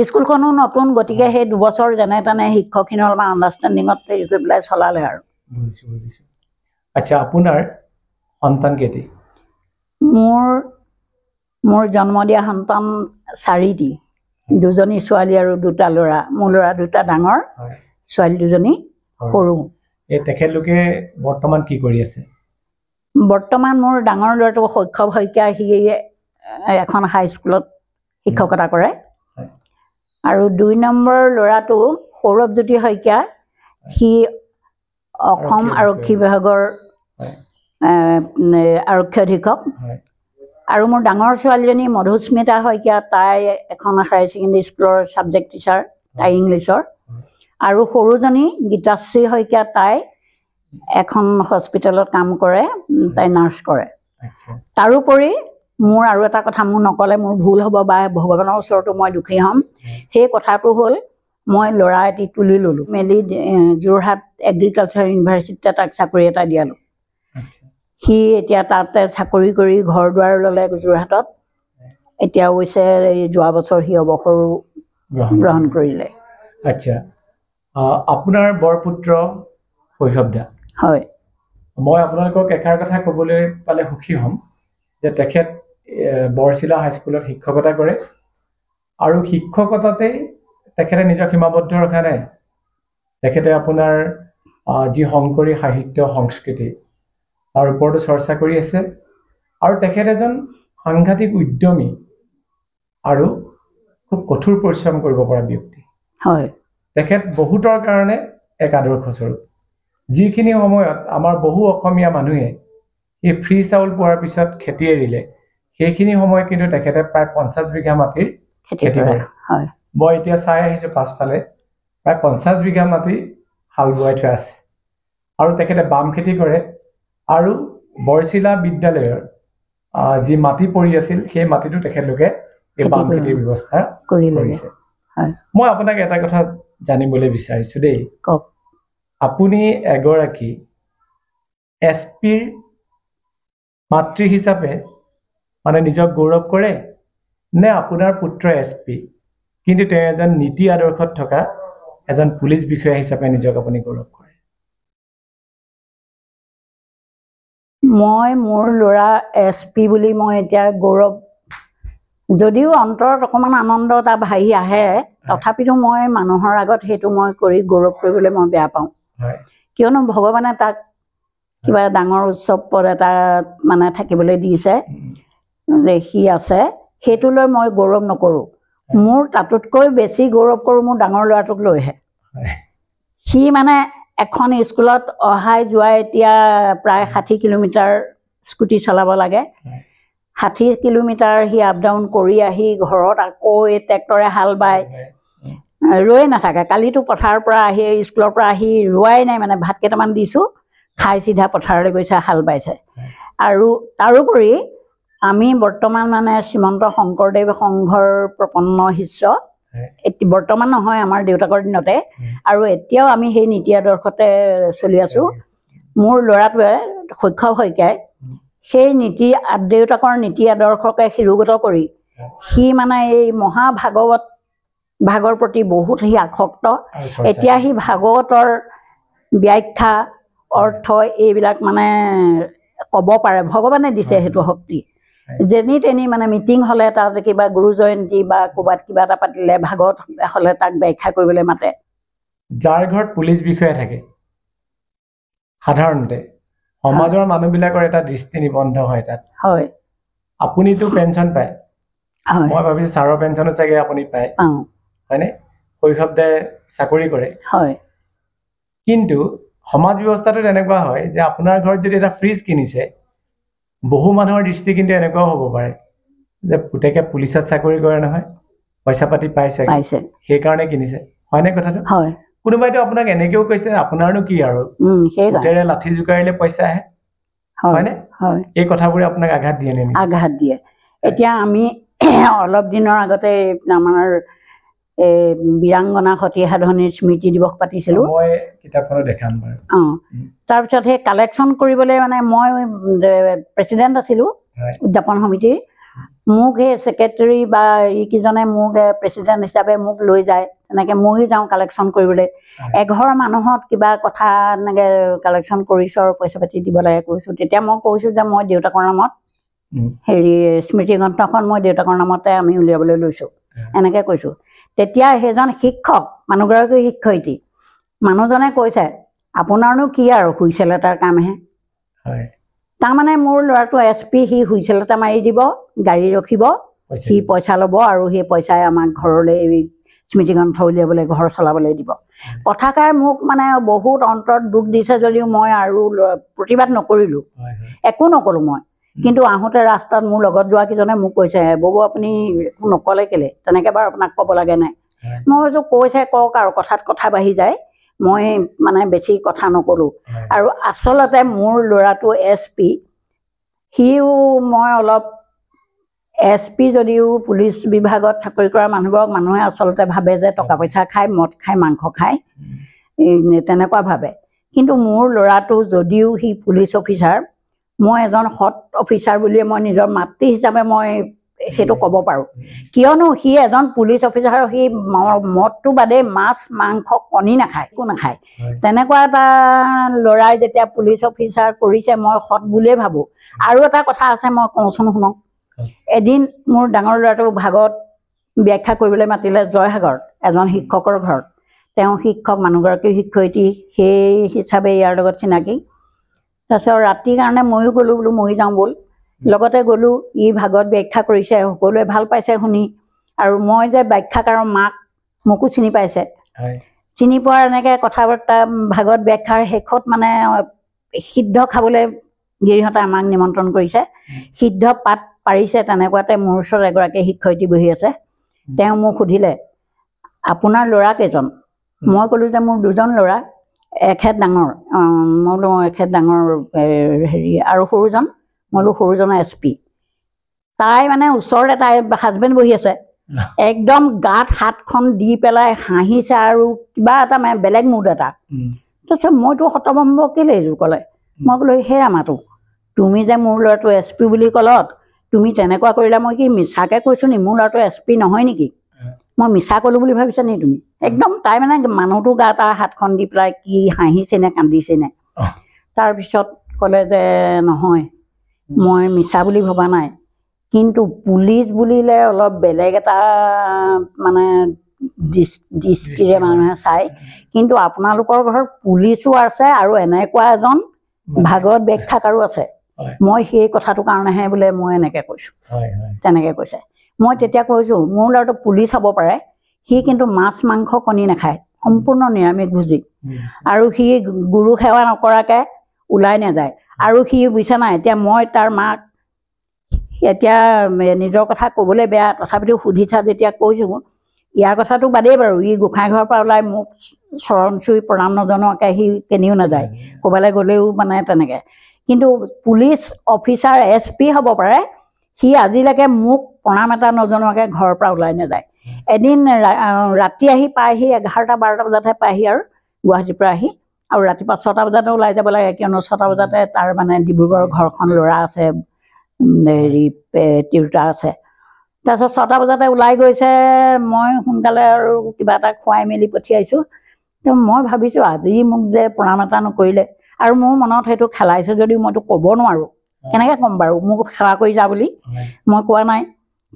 B: স্কুলখনো নতুন গতিকে সেই 2 বছৰ যেনে তেনে শিক্ষকখিনিৰ অলপমান আণ্ডাৰষ্টেণ্ডিঙত হেৰি কৰি পেলাই চলালে আৰু
A: আচ্ছা আপোনাৰ সন্তান কেইটি
B: মোৰ জন্ম দিয়া সন্তান 4টি 2জনী ছোৱালী আৰু 2টা ল'ৰা মোৰ ল'ৰা 2টা ডাঙৰ ছোৱালী 2জনী সৰু
A: তেখেতলোকে বৰ্তমান কি কৰি আছে
B: বৰ্তমান মোৰ ডাঙৰ ল'ৰাটো শৈশৱ শইকীয়া সি এখন হাইস্কুলত শিক্ষকতা কৰে আৰু 2 নম্বৰ ল'ৰাটো সৌৰভজ্যোতি শইকীয়া সি অসম আৰক্ষী বিভাগৰ আৰক্ষী অধীক্ষক আৰু মোৰ ডাঙৰ ছোৱালীজনী মধুস্মিতা শইকীয়া তাই এখন হায়াৰ ছেকেণ্ডেৰী স্কুলৰ ছাবজেক্ট টিচাৰ তাই ইংলিছৰ আৰু সৰুজনী গীতাশ্ৰী শইকীয়া তাই এখন হস্পিটেলত কাম কৰে তাই নাৰ্ছ কৰে তাৰোপৰি মোৰ আৰু এটা কথা মোৰ নকলে মোৰ ভুল হ'ব বা ভগৱানৰ ওচৰতো মই দুখী হ'ম সেই কথাটো হ'ল মই ল'ৰা এটি তুলি ল'লোঁ মেলি যোৰহাট এগ্ৰিকালচাৰ ইউনিভাৰ্চিটিতে তাক চাকৰি এটা দিয়ালোঁ সি এতিয়া তাতে চাকৰি কৰি ঘৰ দুৱাৰ ল'লে যোৰহাটত এতিয়া অৱশ্যে যোৱা বছৰ সি অৱসৰ গ্ৰহণ কৰিলে
A: আচ্ছা আপোনাৰ বৰপুত্ৰ শৈশৱদা
B: হয়
A: মই আপোনালোকক এষাৰ কথা ক'বলৈ পালে সুখী হ'ম যে তেখেত বৰচিলা হাইস্কুলত শিক্ষকতা কৰে আৰু শিক্ষকতাতে তেখেতে নিজক সীমাবদ্ধ ৰখা নাই তেখেতে আপোনাৰ যি শংকৰী সাহিত্য সংস্কৃতি তাৰ ওপৰতো চৰ্চা কৰি আছে আৰু তেখেত এজন সাংঘাতিক উদ্যমী আৰু খুব কঠোৰ পৰিশ্ৰম কৰিব পৰা ব্যক্তি
B: হয়
A: তেখেত বহুতৰ কাৰণে এক আদৰ্শস্বৰূপ যিখিনি সময়ত আমাৰ বহু অসমীয়া মানুহে এই ফ্ৰী চাউল পোৱাৰ পিছত খেতি এৰিলে সেইখিনি সময় কিন্তু তেখেতে প্ৰায় 50 বিঘা মাটিৰ খেতি কৰে মই এতিয়া চাই আহিছোঁ পাছফালে প্ৰায় 50 বিঘা মাটি হাল বোৱাই থোৱা আছে আৰু তেখেতে বাম খেতি কৰে আৰু বৰচিলা বিদ্যালয়ৰ যি মাটি পৰি আছিল সেই মাটিটো তেখেতলোকে এই বাম খেতিৰ ব্যৱস্থা কৰিছে মই আপোনাক এটা কথা জানিবলৈ বিচাৰিছোঁ দেই আপুনি এগৰাকী এছপিৰ মাতৃ হিচাপে মানে নিজক গৌৰৱ কৰে নে আপোনাৰ পুত্ৰ এছপি কিন্তু তেওঁ এজন নীতি আদৰ্শত থকা এজন পুলিচ বিষয়া হিচাপে নিজক আপুনি গৌৰৱ কৰে
B: মই মোৰ ল'ৰা এছপি বুলি মই এতিয়া গৌৰৱ যদিও অন্তৰত অকণমান আনন্দ এটা ভাহি আহে তথাপিতো মই মানুহৰ আগত সেইটো মই কৰি গৌৰৱ কৰিবলৈ মই বেয়া পাওঁ কিয়নো ভগৱানে তাক কিবা ডাঙৰ উৎসৱ পদ এটা মানে থাকিবলৈ দিছে সি আছে সেইটো লৈ মই গৌৰৱ নকৰোঁ মোৰ তাতোতকৈ বেছি গৌৰৱ কৰোঁ মোৰ ডাঙৰ ল'ৰাটোক লৈহে। সি মানে এখন স্কুলত অহাই যোৱাই এতিয়া প্ৰায় 60 কিলোমিটাৰ স্কুটি চলাব লাগে। 60 কিলোমিটাৰ সি আপ ডাউন কৰি আহি ঘৰত আকৌ এই ট্ৰেক্টৰে হাল বাই ৰৈ নাথাকে। কালিতো পথাৰৰ পৰা আহি স্কুলৰ পৰা আহি ৰোৱাই নাই, মানে ভাত কেইটামান দিছোঁ, খাই চিধা পথাৰলৈ গৈছে, হাল বাইছে। আৰু তাৰোপৰি আমি বৰ্তমান মানে শ্ৰীমন্ত শংকৰদেৱ সংঘৰ প্ৰপন্ন শিষ্য, বৰ্তমান নহয় আমাৰ দেউতাকৰ দিনতে, আৰু এতিয়াও আমি সেই নীতি আদৰ্শতে চলি আছোঁ। মোৰ ল'ৰাটোৱে শৈশৱ শইকীয়াই সেই দেউতাকৰ নীতি আদৰ্শকে শিৰোগত কৰি সি মানে এই ভাগৰ প্ৰতি বহুত সি আসক্ত। এতিয়া সি ভাগৱতৰ ব্যাখ্যা অৰ্থ এইবিলাক মানে ক'ব পাৰে, ভগৱানে দিছে সেইটো শক্তি। যেনি তেনি মানে মিটিং হ'লে, তাত কিবা গুৰু জয়ন্তী বা ক'ৰবাত কিবা এটা পাতিলে, ভাগৱত হ'লে তাক ব্যাখ্যা কৰিবলৈ মাতে।
A: যাৰ ঘৰত পুলিচ বিষয়া থাকে সাধাৰণতে সমাজৰ মানুহবিলাকৰ এটা দৃষ্টি নিবন্ধ হয় তাত।
B: হয়,
A: আপুনিতো পেঞ্চন পায়, মই ভাবিছোঁ ছাৰৰ পেঞ্চনো চাগে আপুনি পায়, হয়নে? শৈশৱতে চাকৰি কৰে।
B: হয়,
A: কিন্তু সমাজ ব্যৱস্থাটোত এনেকুৱা হয় যে আপোনাৰ ঘৰত যদি এটা ফ্ৰিজ কিনিছে, বহু মানুহৰ দৃষ্টি কিন্তু এনেকুৱাও হ'ব পাৰে যে পুতেকে পুলিচত চাকৰি কৰে নহয়, পইচা পাতি পাইছে, সেইকাৰণে কিনিছে, হয়নে কথাটো?
B: হয়।
A: কোনোবাইতো আপোনাক এনেকেও কৈছে আপোনাৰনো কি আৰু, পুতেৰে লাঠি জোকাৰিলে পইচা আহে, হয়নে? এই কথাবোৰে আপোনাক আঘাত দিয়ে নে?
B: আঘাত দিয়ে। এতিয়া আমি অলপ দিনৰ আগতে আমাৰ বীৰাংগনা সতী সাধনীৰ স্মৃতি দিৱস পাতিছিলোঁ।
A: মই কিতাপখনো দেখাম বাৰু।
B: তাৰপিছত সেই কালেকশ্যন কৰিবলৈ মানে মই প্ৰেচিডেণ্ট আছিলোঁ উদযাপন সমিতিৰ। মোক সেই ছেক্ৰেটেৰী বা এইকেইজনে মোক প্ৰেচিডেণ্ট হিচাপে মোক লৈ যায়, তেনেকৈ ময়ো যাওঁ কালেকশ্যন কৰিবলৈ। এঘৰ মানুহত কিবা কথা এনেকৈ কালেকশ্যন কৰিছোঁ আৰু পইচা পাতি দিব লাগে কৈছোঁ। তেতিয়া মই কৈছোঁ যে মই দেউতাকৰ নামত স্মৃতি গ্ৰন্থখন মই দেউতাকৰ নামতে আমি উলিয়াবলৈ লৈছোঁ, এনেকৈ কৈছোঁ। তেতিয়া সেইজন শিক্ষক, মানুহগৰাকী শিক্ষয়িত্ৰী মানুহজনে কৈছে, আপোনাৰনো কি আৰু হুইচেল এটাৰ কামহে। তাৰমানে মোৰ ল'ৰাটো SP, সি হুইচেল এটা মাৰি দিব, গাড়ী ৰখিব, সি পইচা ল'ব, আৰু সেই পইচাই আমাক ঘৰলৈ স্মৃতিগ্ৰন্থ উলিয়াবলৈ, ঘৰ চলাবলৈ দিব। কথাষাৰ মোক মানে বহুত অন্তৰত দুখ দিছে যদিও মই আৰু প্ৰতিবাদ নকৰিলোঁ, একো নক'লোঁ মই। কিন্তু আহোঁতে ৰাস্তাত মোৰ লগত যোৱা কেইজনে মোক কৈছে, ববু আপুনি একো নক'লে কেলে, তেনেকৈ বাৰু আপোনাক ক'ব লাগে নাই। মই কৈছোঁ কৈছে কওক আৰু, কথাত কথা বাঢ়ি যায়, মই মানে বেছি কথা নক'লোঁ। আৰু আচলতে মোৰ ল'ৰাটো SP, সিও মই অলপ SP যদিও পুলিচ বিভাগত চাকৰি কৰা মানুহবোৰক মানুহে আচলতে ভাবে যে টকা পইচা খায়, মদ খায়, মাংস খায়, তেনেকুৱা ভাবে। কিন্তু মোৰ ল'ৰাটো যদিও সি পুলিচ অফিচাৰ, মই এজন সৎ অফিচাৰ বুলিয়ে মই নিজৰ মাতৃ হিচাপে মই সেইটো ক'ব পাৰোঁ। কিয়নো সি এজন পুলিচ অফিচাৰ, সি মদটো বাদেই মাছ মাংস কণী নাখায়, একো নাখায়। তেনেকুৱা এটা ল'ৰাই যেতিয়া পুলিচ অফিচাৰ কৰিছে, মই সৎ বুলিয়ে ভাবোঁ। আৰু এটা কথা আছে, মই কওঁচোন শুনক। এদিন মোৰ ডাঙৰ ল'ৰাটো ভাগত ব্যাখ্যা কৰিবলৈ মাতিলে জয়সাগৰত, এজন শিক্ষকৰ ঘৰত। তেওঁ শিক্ষক, মানুহগৰাকী শিক্ষয়িত্ৰী, সেই হিচাপে ইয়াৰ লগত চিনাকি। তাৰপিছত ৰাতিৰ কাৰণে ময়ো গ'লোঁ, বোলো ময়ো যাওঁ ব'ল। লগতে গ'লোঁ, ই ভাগত ব্যাখ্যা কৰিছে, সকলোৱে ভাল পাইছে শুনি। আৰু মই যে ব্যাখ্যাকাৰৰ মাক, মোকো চিনি পাইছে। চিনি পোৱাৰ এনেকৈ কথা বাৰ্তা, ভাগত ব্যাখ্যাৰ শেষত মানে সিদ্ধ খাবলৈ গিৰিহঁতে আমাক নিমন্ত্ৰণ কৰিছে। সিদ্ধ পাত পাৰিছে, তেনেকুৱাতে মোৰ ওচৰত এগৰাকী শিক্ষয়িত্ৰী বহি আছে। তেওঁ মোক সুধিলে, আপোনাৰ ল'ৰা কেইজন? মই ক'লোঁ যে মোৰ 2জন ল'ৰা, এখেত ডাঙৰ, মই বোলো এখেত ডাঙৰ আৰু সৰুজন, মই বোলো সৰুজনৰ SP। তাই মানে ওচৰতে তাই হাজবেণ্ড বহি আছে, একদম গাত হাতখন দি পেলাই হাঁহিছে আৰু কিবা এটা মানে বেলেগ মুড এটা। তাৰপিছত মইতো হতভম্ব, কেলে এইটো ক'লে? মই ক'লোঁ সেই ৰামাটো, তুমি যে মোৰ ল'ৰাটো SP বুলি ক'লত, তুমি তেনেকুৱা কৰিলা, মই কি মিছাকৈ কৈছোঁ নি? মোৰ ল'ৰাটো SP নহয় নেকি? মই মিছা ক'লোঁ বুলি ভাবিছা নি তুমি? একদম তাই মানে মানুহটো গাত হাতখন দি পেলাই কি হাঁহিছে নে কান্দিছে নে। তাৰপিছত ক'লে যে নহয়, মই মিছা বুলি ভবা নাই, কিন্তু পুলিচ বুলিলে অলপ বেলেগ এটা মানে দৃষ্টিৰে মানুহে চায়। কিন্তু আপোনালোকৰ ঘৰত পুলিচো আছে আৰু এনেকুৱা এজন ভাগৱত ব্যাখ্যাকাৰো আছে। মই সেই কথাটোৰ কাৰণেহে বোলে মই এনেকৈ কৈছোঁ, তেনেকৈ কৈছে। মই তেতিয়া কৈছোঁ মোৰ ল'ৰাটো পুলিচ হ'ব পাৰে, সি কিন্তু মাছ মাংস কণী নাখায়, সম্পূৰ্ণ নিৰামিষভোজী, আৰু সি গুৰু সেৱা নকৰাকৈ ওলাই নাযায়। আৰু সি বুজিছে নাই, এতিয়া মই তাৰ মাক এতিয়া নিজৰ কথা ক'বলৈ বেয়া, তথাপিতো সুধিছা যেতিয়া কৈছোঁ। ইয়াৰ কথাটো বাদেই বাৰু, ই গোঁসাই ঘৰৰ পৰা ওলাই মোক চৰণ চুই প্ৰণাম নজনোৱাকৈ সি কেনিও নাযায়, ক'ৰবালৈ গ'লেও মানে তেনেকৈ। কিন্তু পুলিচ অফিচাৰ SP হ'ব পাৰে, সি আজিলৈকে মোক প্ৰণাম এটা নজনোৱাকৈ ঘৰৰ পৰা ওলাই নাযায়। এদিন ৰাতি আহি পায়হি 11-12টা বজাতহে পায়হি আৰু গুৱাহাটীৰ পৰা আহি, আৰু ৰাতিপুৱা 6টা বজাতে ওলাই যাব লাগে, কিয়নো 6টা বজাতে তাৰ মানে ডিব্ৰুগড়ৰ ঘৰখন ল'ৰা আছে, হেৰি তিৰোতা আছে। তাৰপিছত 6টা বজাতে ওলাই গৈছে, মই সোনকালে আৰু কিবা এটা খুৱাই মেলি পঠিয়াইছোঁ। তো মই ভাবিছোঁ আজি মোক যে প্ৰণাম এটা নকৰিলে, আৰু মোৰ মনত সেইটো খেলাইছে যদিও মইতো ক'ব নোৱাৰোঁ, কেনেকৈ ক'ম বাৰু মোক সেৱা কৰি যা বুলি, মই কোৱা নাই।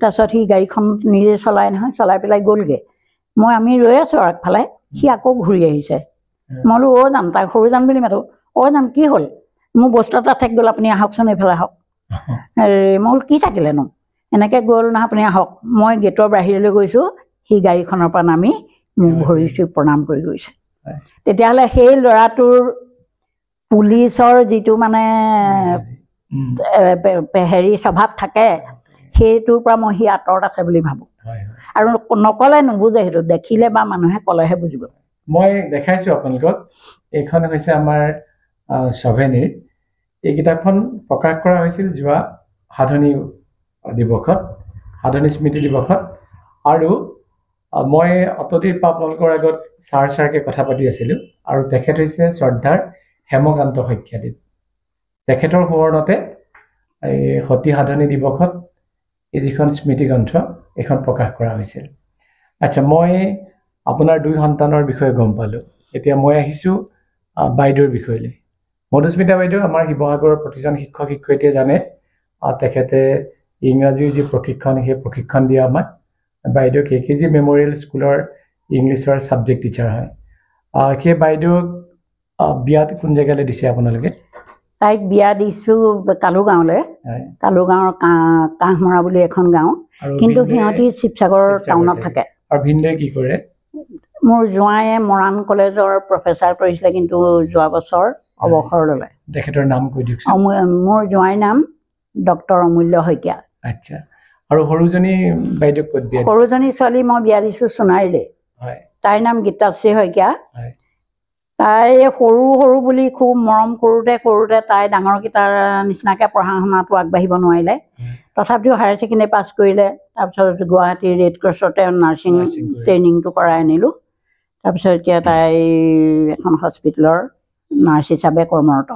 B: তাৰপিছত সি গাড়ীখন নিজে চলাই নহয়, চলাই পেলাই গ'লগৈ। আমি ৰৈ আছোঁ আগফালে, সি আকৌ ঘূৰি আহিছে। মই বোলো অ' যাম, তাক সৰু যাম বুলি মাতো, অ' যাম কি হ'ল, মোৰ বস্তু এটা থাকি গ'ল, আপুনি আহকচোন এইফালে আহক। মই বোলো কি থাকিলেনো, এনেকৈ গ'ল নহয়, আপুনি আহক। মই গেটৰ বাহিৰলৈ গৈছোঁ, সি গাড়ীখনৰ পৰা নামি মোক ভৰি চুই প্ৰণাম কৰি গৈছে। তেতিয়াহ'লে সেই ল'ৰাটোৰ পুলিচৰ যিটো মানে হেৰি স্বভাৱ থাকে, সেইটোৰ পৰা মই সি আঁতৰত আছে বুলি ভাবোঁ। আৰু নক'লে নুবুজে, সেইটো দেখিলে বা মানুহে ক'লেহে বুজিব।
A: মই দেখাইছোঁ আপোনালোকক, এইখন হৈছে আমাৰ চভেনিৰ। এই কিতাপখন প্ৰকাশ কৰা হৈছিল যোৱা সাধনী দিৱসত, সাধনী স্মৃতি দিৱসত। আৰু মই অতদিৰ পৰা আপোনালোকৰ আগত ছাৰকৈ কথা পাতি আছিলোঁ, আৰু তেখেত হৈছে শ্ৰদ্ধাৰ হেমকান্ত শইকীয়াদেৱ। তেখেতৰ সোঁৱৰণতে এই সতী সাধনী দিৱসত এই যিখন স্মৃতিগ্ৰন্থ এইখন প্ৰকাশ কৰা হৈছিল। আচ্ছা, মই আপোনাৰ 2 সন্তানৰ বিষয়ে গম পালোঁ। এতিয়া মই আহিছোঁ বাইদেউৰ বিষয়লৈ। মধুস্মিতা বাইদেউ আমাৰ শিৱসাগৰৰ প্ৰতিজন শিক্ষক শিক্ষয়িত্ৰীয়ে জানে, তেখেতে ইংৰাজীৰ যি প্ৰশিক্ষণ, সেই প্ৰশিক্ষণ দিয়ে আমাক। বাইদেউ KKG মেমৰিয়েল স্কুলৰ ইংলিছৰ ছাবজেক্ট টিচাৰ হয়। সেই বাইদেউক বিয়াত কোন জেগালৈ দিছে আপোনালোকে?
B: তাইক বিয়া দিছোঁ কালুগাঁৱলৈ, কালুগাঁৱৰ কাঁহমৰা বুলি এখন গাঁও, কিন্তু সিহঁতি শিৱসাগৰ টাউনত থাকে।
A: আৰু ভিনদেউ কি কৰে?
B: মোৰ জোঁৱায়ে মৰাণ কলেজৰ প্ৰফেচাৰ কৰিছিলে, কিন্তু যোৱা বছৰ অৱসৰ ল'লে।
A: তেখেতৰ নাম কৈ দিয়কচোন।
B: মোৰ জোঁৱাইৰ নাম ডক্টৰ অমূল্য শইকীয়া।
A: আচ্ছা, আৰু সৰুজনী বাইদেউ ক'ত বিয়া?
B: সৰুজনী ছোৱালী মই বিয়া দিছোঁ সোণাৰীলৈ। তাইৰ নাম গীতাশ্ৰী শইকীয়া। তাই সৰু সৰু বুলি খুব মৰম কৰোঁতে কৰোঁতে তাই ডাঙৰকেইটাৰ নিচিনাকৈ পঢ়া শুনাটো আগবাঢ়িব নোৱাৰিলে। তথাপিও হায়াৰ ছেকেণ্ডেৰী পাছ কৰিলে। তাৰপিছত গুৱাহাটীৰ ৰেড ক্ৰছতে নাৰ্ছিং ট্ৰেইনিংটো কৰাই আনিলোঁ। তাৰপিছত এতিয়া তাই এখন হস্পিটেলৰ নাৰ্ছ হিচাপে কৰ্মৰত।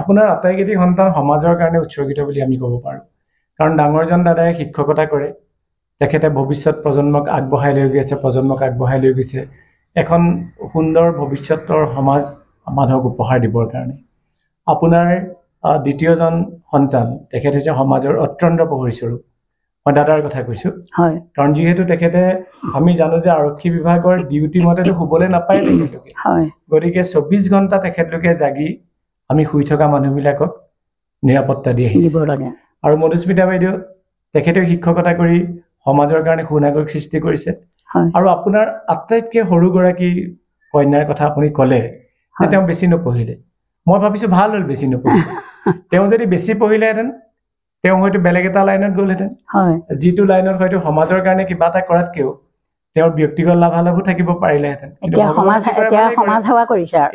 A: আপোনাৰ আটাইকেইটি সন্তান সমাজৰ কাৰণে উৎসৰ্গিত বুলি আমি ক'ব পাৰোঁ, কাৰণ ডাঙৰজন দাদাই শিক্ষকতা কৰে, তেখেতে ভৱিষ্যত প্ৰজন্মক আগবঢ়াই লৈ গৈছে এখন সুন্দৰ ভৱিষ্যতৰ সমাজ মানুহক উপহাৰ দিবৰ কাৰণে। আপোনাৰ দ্বিতীয়জন সন্তান, তেখেত হৈছে সমাজৰ অত্যন্ত প্ৰহৰীস্বৰূপ। মই দাদাৰ কথা কৈছোঁ,
B: হয়,
A: কাৰণ যিহেতু তেখেতে, আমি জানো যে আৰক্ষী বিভাগৰ ডিউটি মতেতো শুবলৈ নাপায় তেখেতলোকে, গতিকে 24 ঘণ্টা তেখেতলোকে জাগি আমি শুই থকা মানুহবিলাকক নিৰাপত্তা দি আহিছে। আৰু মধুস্মিতা বাইদেউ, তেখেতেও শিক্ষকতা কৰি সমাজৰ কাৰণে সুনাগৰিক সৃষ্টি কৰিছে। আৰু আপোনাৰ আটাইতকৈ সৰুগৰাকী কন্যাৰ কথা আপুনি ক'লে যে তেওঁ বেছি নপঢ়িলে। মই ভাবিছোঁ ভাল হ'ল বেছি নপঢ়িলে। তেওঁ যদি বেছি পঢ়িলেহেঁতেন, তেওঁ হয়তো বেলেগ এটা লাইনত গ'লহেঁতেন, যিটো লাইনত হয়তো সমাজৰ কাৰণে কিবা এটা কৰাতকৈও তেওঁৰ ব্যক্তিগত লাভালাভো থাকিব পাৰিলেহেঁতেন।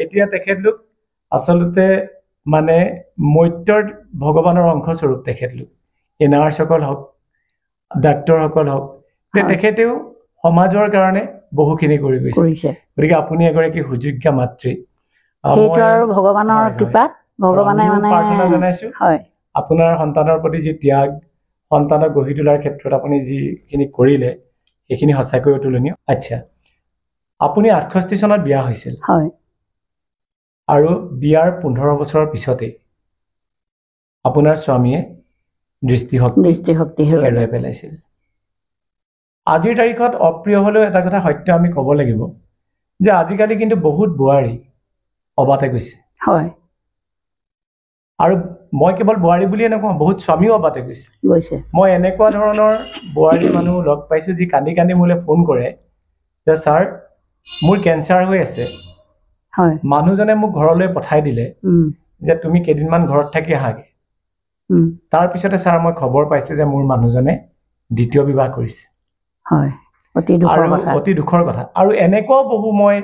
A: এতিয়া তেখেতলোক আচলতে মানে মৰ্ত্যৰ ভগৱানৰ অংশস্বৰূপ। তেখেতলোক এই নাৰ্ছসকল হওক, ডাক্তৰসকল হওক, তেখেতেও সমাজৰ কাৰণে বহুখিনি কৰি গৈছে। গতিকে আপুনি এগৰাকী সুযোগ্য মাতৃ। ভগৱানৰ কৃপাত ভগৱানে প্ৰাৰ্থনা জনাইছোঁ আপোনাৰ সন্তানৰ প্ৰতি যি ত্যাগ, সন্তানক গঢ়ি তোলাৰ ক্ষেত্ৰত আপুনি যিখিনি কৰিলে সেইখিনি সঁচাকৈ অতুলনীয়। আচ্ছা, আপুনি 68 চনত বিয়া হৈছিল, আৰু বিয়াৰ 15 বছৰৰ পিছতেই আপোনাৰ স্বামীয়ে দৃষ্টিশক্তি হেৰুৱাই পেলাইছিল। আজিৰ তাৰিখত অপ্ৰিয় হ'লেও এটা কথা সত্য আমি ক'ব লাগিব যে আজিকালি কিন্তু বহুত বোৱাৰী অবাতে গৈছে। আৰু মই কেৱল বোৱাৰী বুলিয়ে নকওঁ, বহুত স্বামীও আবাতে গৈছে। মই এনেকুৱা ধৰণৰ বোৱাৰী মানুহ লগ পাইছোঁ যি কান্দি কান্দি মোলৈ ফোন কৰে যে ছাৰ মোৰ কেঞ্চাৰ হৈ আছে, মানুহজনে মোক ঘৰলৈ পঠাই দিলে যে তুমি কেইদিনমান ঘৰত থাকি আহাগে। তাৰপিছতে ছাৰ মই খবৰ পাইছোঁ যে মোৰ মানুহজনে দ্বিতীয় বিবাহ কৰিছে। অতি দুখৰ কথা। আৰু এনেকুৱাও বহু মই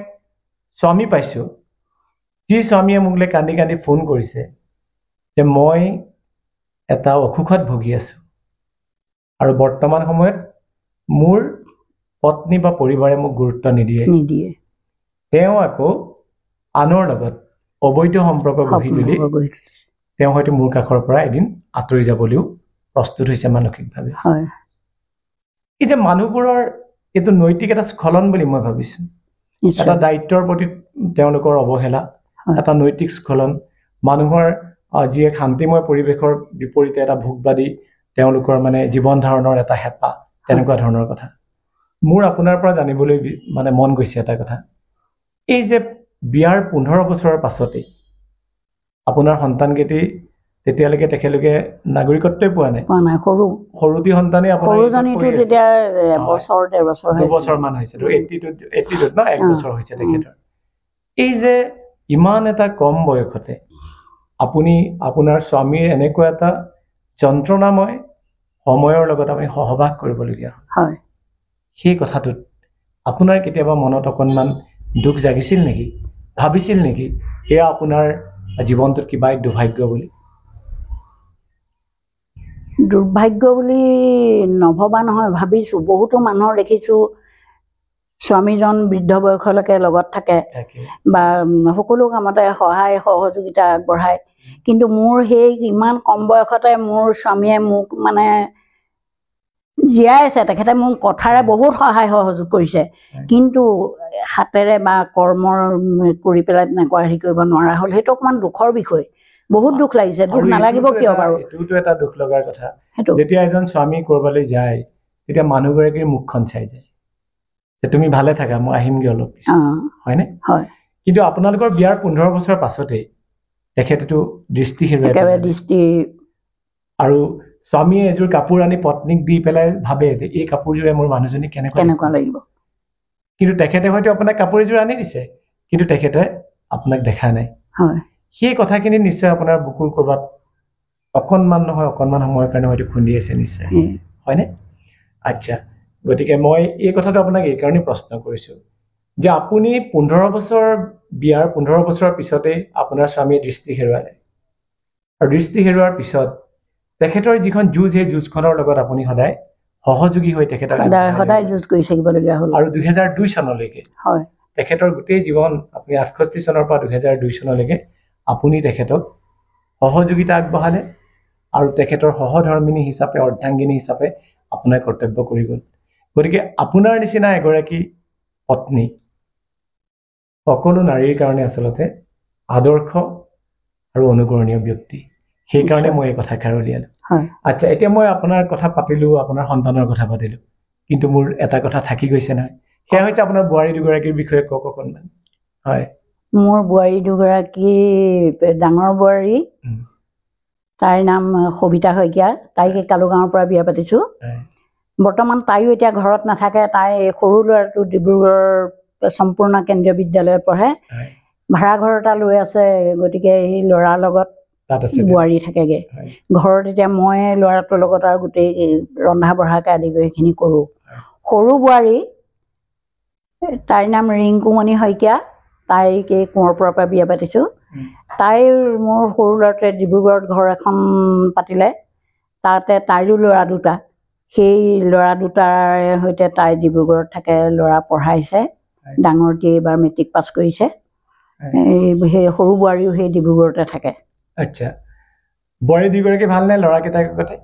A: স্বামী পাইছোঁ যি স্বামীয়ে মোলৈ কান্দি কান্দি ফোন কৰিছে যে মই এটা অসুখত ভুগি আছোঁ আৰু বৰ্তমান সময়ত মোৰ পত্নী বা পৰিবাৰে মোক গুৰুত্ব নিদিয়ে। তেওঁ আকৌ আনৰ লগত অবৈধ সম্পৰ্ক গঢ়ি তুলি তেওঁ হয়তো মোৰ কাষৰ পৰা এদিন আঁতৰি যাবলৈও প্ৰস্তুত হৈছে মানসিকভাৱে। এই যে মানুহবোৰৰ এইটো নৈতিক এটা স্খলন বুলি মই ভাবিছোঁ। এটা দায়িত্বৰ প্ৰতি তেওঁলোকৰ অৱহেলা, এটা নৈতিক স্খলন, মানুহৰ যি এক শান্তিময় পৰিৱেশৰ বিপৰীতে এটা ভোগবাদী তেওঁলোকৰ মানে জীৱন ধাৰণৰ এটা হেঁপাহ, তেনেকুৱা ধৰণৰ কথা। মোৰ আপোনাৰ পৰা জানিবলৈ মানে মন গৈছে এটা কথা, এই যে বিয়াৰ 15 বছৰৰ পাছতেই আপোনাৰ সন্তানকেইটি তেতিয়ালৈকে তেখেতলোকে নাগৰিকত্বই পোৱা নাই, সৰুটি সন্তানে আপোনাৰ 2 বছৰমান হৈছে, 82 ন, 1 বছৰ হৈছে তেখেতৰ। এই যে ইমান এটা কম বয়সতে আপুনি আপোনাৰ স্বামীৰ এনেকুৱা এটা যন্ত্ৰণাময় সময়ৰ লগত আপুনি সহবাস কৰিবলগীয়া হয়, সেই কথাটোত আপোনাৰ কেতিয়াবা মনত অকণমান দুখ জাগিছিল নেকি? ভাবিছিল নেকি এয়া আপোনাৰ জীৱনটোত কিবা এক দুৰ্ভাগ্য বুলি?
B: দুৰ্ভাগ্য বুলি নভবা নহয়, ভাবিছোঁ। বহুতো মানুহৰ দেখিছোঁ স্বামীজন বৃদ্ধ বয়সলৈকে লগত থাকে বা সকলো কামতে সহায় সহযোগিতা আগবঢ়ায়, কিন্তু মোৰ সেই ইমান কম বয়সতে মোৰ স্বামীয়ে মোক মানে জীয়াই আছে, তেখেতে মোক কথাৰে বহুত সহায় সহযোগ কৰিছে, কিন্তু হাতেৰে বা কৰ্মৰ কৰি পেলাই তেনেকুৱা হেৰি কৰিব নোৱাৰা হ'ল। সেইটো অকণমান দুখৰ বিষয়, বহুত দুখ লাগিছে। দুখ নালাগিব কিয় বাৰু?
A: এইটোতো এটা দুখ লগাৰ কথা। যেতিয়া এজন স্বামী কৰবালৈ যায় তেতিয়া মানুহগৰাকীৰ মুখখন চাই যায় যে তুমি ভালে থাকা, মই আহিমগৈ অলপ পিছত, হয়নে? কিন্তু আপোনালোকৰ বিয়াৰ 15 বছৰৰ পাছতেই তেখেতেতো দৃষ্টি হেৰুৱাই আৰু স্বামীয়ে এযোৰ কাপোৰ আনি পত্নীক দি পেলাই ভাবে যে এই কাপোৰযোৰে মোৰ মানুহজনী কেনেকুৱা লাগিব, কিন্তু তেখেতে হয়তো আপোনাক কাপোৰ এযোৰ আনি দিছে, কিন্তু তেখেতে আপোনাক দেখা নাই। সেই কথাখিনি নিশ্চয় আপোনাৰ বুকুৰ ক'ৰবাত অকণমান নহয় অকণমান সময়ৰ কাৰণে হয়তো খুন্দি আছে নিশ্চয়, হয়নে? আচ্ছা, গতিকে মই এই কথাটো আপোনাক এইকাৰণেই প্ৰশ্ন কৰিছোঁ যে আপুনি 15 বছৰ বিয়াৰ 15 বছৰৰ পিছতেই আপোনাৰ স্বামীয়ে দৃষ্টি হেৰুৱালে, আৰু দৃষ্টি হেৰুৱাৰ পিছত তেখেতৰ যিখন যুঁজ, সেই যুঁজখনৰ লগত আপুনি সদায় সহযোগী হৈ তেখেতক
B: সদায় যুঁজ কৰি থাকিবলগীয়া হ'ল।
A: আৰু 2002 চনলৈকে তেখেতৰ গোটেই জীৱন, আপুনি 68 চনৰ পৰা 2002 চনলৈকে আপুনি তেখেতক সহযোগিতা আগবঢ়ালে আৰু তেখেতৰ সহধৰ্মিনী হিচাপে, অৰ্ধাংগিনী হিচাপে আপোনাৰ কৰ্তব্য কৰি গ'ল। গতিকে আপোনাৰ নিচিনা এগৰাকী পত্নী সকলো নাৰীৰ কাৰণে আচলতে আদৰ্শ আৰু অনুকৰণীয় ব্যক্তি। সেইকাৰণে মই এই কথাষাৰ উলিয়ালো। আচ্ছা, এতিয়া মই আপোনাৰ কথা পাতিলোঁ, আপোনাৰ সন্তানৰ কথা পাতিলোঁ, কিন্তু মোৰ এটা কথা থাকি গৈছে নহয়, সেয়া হৈছে আপোনাৰ বোৱাৰী দুগৰাকীৰ বিষয়ে কওক অকণমান। হয়,
B: মোৰ বোৱাৰী দুগৰাকী, ডাঙৰ বোৱাৰী তাইৰ নাম সবিতা শইকীয়া, তাইক কালুগাঁৱৰ পৰা বিয়া পাতিছোঁ। বৰ্তমান তাইও এতিয়া ঘৰত নাথাকে, তাই সৰু ল'ৰাটো ডিব্ৰুগড়ৰ সম্পূৰ্ণ কেন্দ্ৰীয় বিদ্যালয়ত পঢ়ে, ভাড়া ঘৰ এটা লৈ আছে, গতিকে এই ল'ৰাৰ লগত বোৱাৰী থাকেগে ঘৰত। এতিয়া মই ল'ৰাটোৰ লগত আৰু গোটেই ৰন্ধা বঢ়াকে আদি কৰি সেইখিনি কৰোঁ। সৰু বোৱাৰী তাইৰ নাম ৰিংকুমণি শইকীয়া, তাইক এই কোঁৱৰপুৰৰ পৰা বিয়া পাতিছোঁ। তাইৰ মোৰ সৰু ল'ৰাটোৱে ডিব্ৰুগড়ত ঘৰ এখন পাতিলে, তাতে তাইৰো ল'ৰা দুটা, সেই ল'ৰা দুটাৰ সৈতে তাই ডিব্ৰুগড়ত থাকে, ল'ৰা পঢ়াইছে, ডাঙৰটিয়ে এইবাৰ মেট্ৰিক পাছ কৰিছে, সেই সৰু বোৱাৰীও সেই ডিব্ৰুগড়তে থাকে।
A: আচ্ছা, বোৱাৰী দুগৰাকী ভালনে? ল'ৰাকেইটাৰ কথা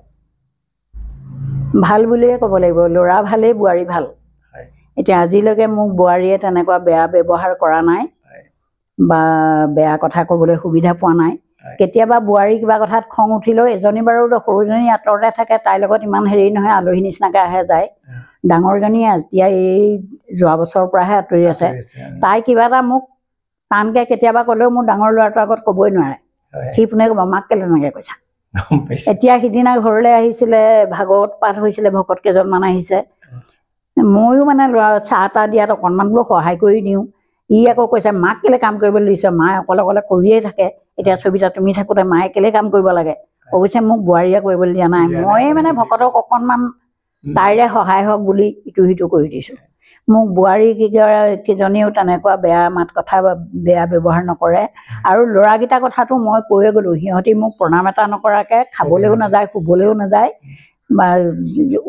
B: ভাল বুলিয়ে ক'ব লাগিব, ল'ৰা ভালেই, বোৱাৰী ভাল। এতিয়া আজিলৈকে মোক বোৱাৰীয়ে তেনেকুৱা বেয়া ব্যৱহাৰ কৰা নাই বা বেয়া কথা ক'বলৈ সুবিধা পোৱা নাই। কেতিয়াবা বোৱাৰী কিবা কথাত খং উঠিলেও, এজনী বাৰু সৰুজনী আঁতৰতে থাকে, তাইৰ লগত ইমান হেৰি নহয়, আলহী নিচিনাকৈ আহে যায়। ডাঙৰজনী এতিয়া এই যোৱা বছৰৰ পৰাহে আঁতৰি আছে। তাই কিবা এটা মোক টানকৈ কেতিয়াবা ক'লেও মোৰ ডাঙৰ ল'ৰাটোৰ আগত ক'বই নোৱাৰে, সি পোনে ক'ব মাক কেলে তেনেকৈ কৈছা।
A: গম পাইছোঁ।
B: এতিয়া সিদিনা ঘৰলৈ আহিছিলে, ভাগৱত পাঠ হৈছিলে, ভকত কেইজনমান আহিছে, ময়ো মানে ল'ৰা চাহ তাহ দিয়াত অকণমান বোলো সহায় কৰি দিওঁ। ই আকৌ কৈছে মাক কেলে কাম কৰিবলৈ দিছে, মায়ে অকলে অকলে কৰিয়ে থাকে, এতিয়া ছবিতা তুমি থাকোঁতে মায়ে কেলে কাম কৰিব লাগে। অৱশ্যে মোক বোৱাৰীয়ে কৰিবলৈ দিয়া নাই, ময়ে মানে ভকতক অকণমান তাইৰে সহায় হওক বুলি ইটো সিটো কৰি দিছোঁ। মোক বোৱাৰী কেইজনীও তেনেকুৱা বেয়া মাত কথা বা বেয়া ব্যৱহাৰ নকৰে। আৰু ল'ৰাকেইটাৰ কথাটো মই কৈয়ে গ'লোঁ, সিহঁতি মোক প্ৰণাম এটা নকৰাকৈ খাবলৈও নাযায়, শুবলৈও নাযায় বা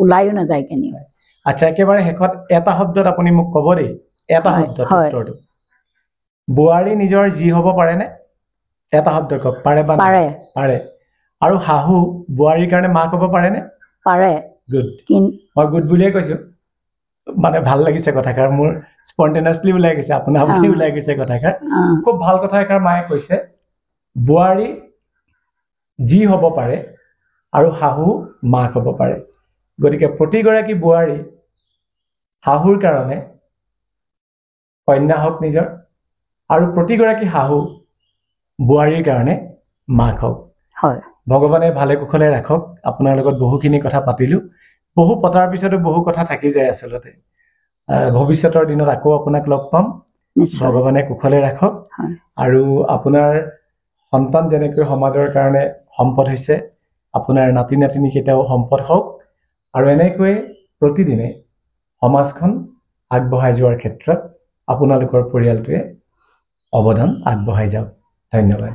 B: ওলায়ো নাযায় কেনিও।
A: আচ্ছা, একেবাৰে শেষত এটা শব্দত আপুনি মোক ক'ব দেই, এটা শব্দত উত্তৰটো। বোৱাৰী নিজৰ যি হ'ব পাৰেনে? এটা শব্দ কওক, পাৰে বা
B: পাৰে।
A: পাৰে। আৰু শাহু বোৱাৰীৰ কাৰণে মাক হ'ব পাৰেনে? পাৰে। গুড। মই গুড বুলিয়ে কৈছোঁ, মানে ভাল লাগিছে কথাষাৰ, মোৰ স্পণ্টেনিয়াছলি ওলাই গৈছে, আপোনাৰ বুলি ওলাই গৈছে কথাষাৰ। খুব ভাল কথা এষাৰ মায়ে কৈছে, বোৱাৰী যি হ'ব পাৰে আৰু শাহু মাক হ'ব পাৰে। গতিকে প্ৰতিগৰাকী বোৱাৰী শাহুৰ কাৰণে কন্যা হওক নিজৰ, আৰু প্ৰতিগৰাকী শাহু বোৱাৰীৰ কাৰণে মাক হওক।
B: হয়।
A: ভগৱানে ভালে কুশলে ৰাখক। আপোনাৰ লগত বহুখিনি কথা পাতিলোঁ, বহু পতাৰ পিছতো বহু কথা থাকি যায় আচলতে। ভৱিষ্যতৰ দিনত আকৌ আপোনাক লগ পাম, ভগৱানে কুশলে ৰাখক। আৰু আপোনাৰ সন্তান যেনেকৈ সমাজৰ কাৰণে সম্পদ হৈছে, আপোনাৰ নাতি নাতিনীকেইটাও সম্পদ হওক, আৰু এনেকৈয়ে প্ৰতিদিনে সমাজখন আগবঢ়াই যোৱাৰ ক্ষেত্ৰত আপোনালোকৰ পৰিয়ালটোৱে অৱদান আগবঢ়াই যাওক। ধন্যবাদ।